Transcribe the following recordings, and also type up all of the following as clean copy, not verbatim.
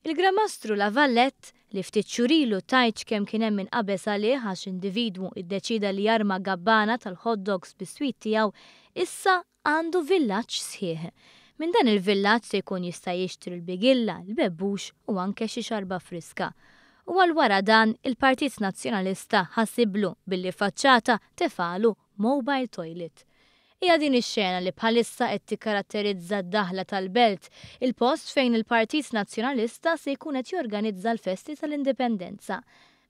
Il-Gramastru La Vallett li ftit xurilu tajċ kemm kien hemm inqabes għalih għax individwu iddeċida li jarma gabbana tal-hot dogs bis-swit tiegħu issa għandu villaġġ sħiħ. Minn dan il-villaġġ se jkun jista' jixtri l-bigilla, l-bebbux u anke xi xarba friska. U għal wara dan il-Partit Nazzjonalista ħassiblu billi faċċata tefalu mobile toilet. Hija din ix-xena li bħalissa qed tikkaratterizza d-daħla tal-Belt, il-post fejn il-Partit Nazzjonalista se jkun qed jorganizza l-festi tal-Indipendenza.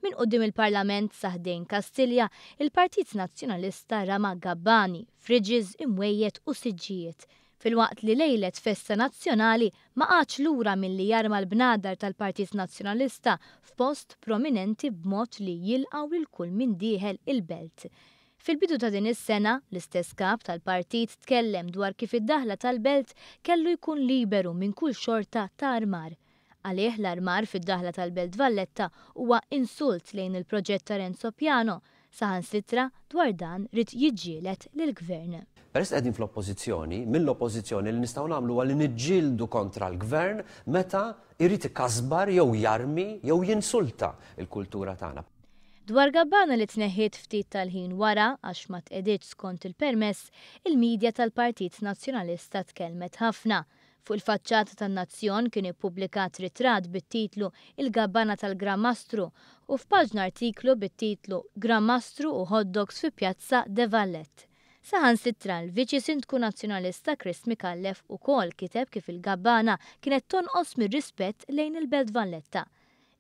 Min qudiem il-Parlament saħdejn Kastilja, il-Partit Nazzjonalista rama gabbani, friġiż, imwejjed u siġġijiet. Filwaqt li lejlet festa nazzjonali ma qatx lura milli jarma l-bnadar tal-Partit Nazzjonalista f'post prominenti b'mod li jilqgħu lil kull min dieħel il-Belt. Fil-bidu ta' din is-sena, l-istess kap tal-partit tkellem dwar kif id-daħla tal-Belt kellu jkun liberu minn kull xorta ta' armar. Għalih l-armar fid-daħla tal-Belt Valletta huwa insult lejn il-proġett ta' Renzo Piano, saħansitra dwar dan rid jiġġieled lill-Gvern. Peress qegħdin fl-oppożizzjoni, mill-oppożizzjoni li nistgħu nagħmlu huwa li niġġieldu kontra l-Gvern meta jrid ikasbar jew jarmi jew jinsulta l-kultura tagħna. Dwar gabbana li tneħħiet ftit tal-ħin wara għax ma tqeditx skont il-permess, il-medja tal-Partit Nazzjonalista tkellmet ħafna. Fuq il-faċċata tan-Nazzjon kien ippubblikat ritratt bit-titlu Il-gabbana tal-Gramastru u f'paġna artiklu bit-titlu Gramastru u hot dogs fi Pjazza De Vallett. Saħansitra l-Viċi Sindku Nazzjonalista Krist Mikallef ukoll kiteb kif il-gabbana kienet tonqos mir-rispett lejn il-Belt Valletta.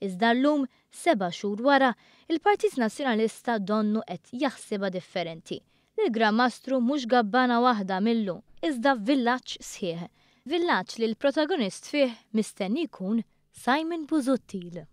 Iżda llum 7 xhur wara, il-Partit Nazzjonalista donnu qed jaħsibha differenti. L-Gramastru mhux gabbana waħda millu, iżda villaġġ sħiħ. Villaġġ li l-protagonist fih mistenni jkun Simon Busuttil.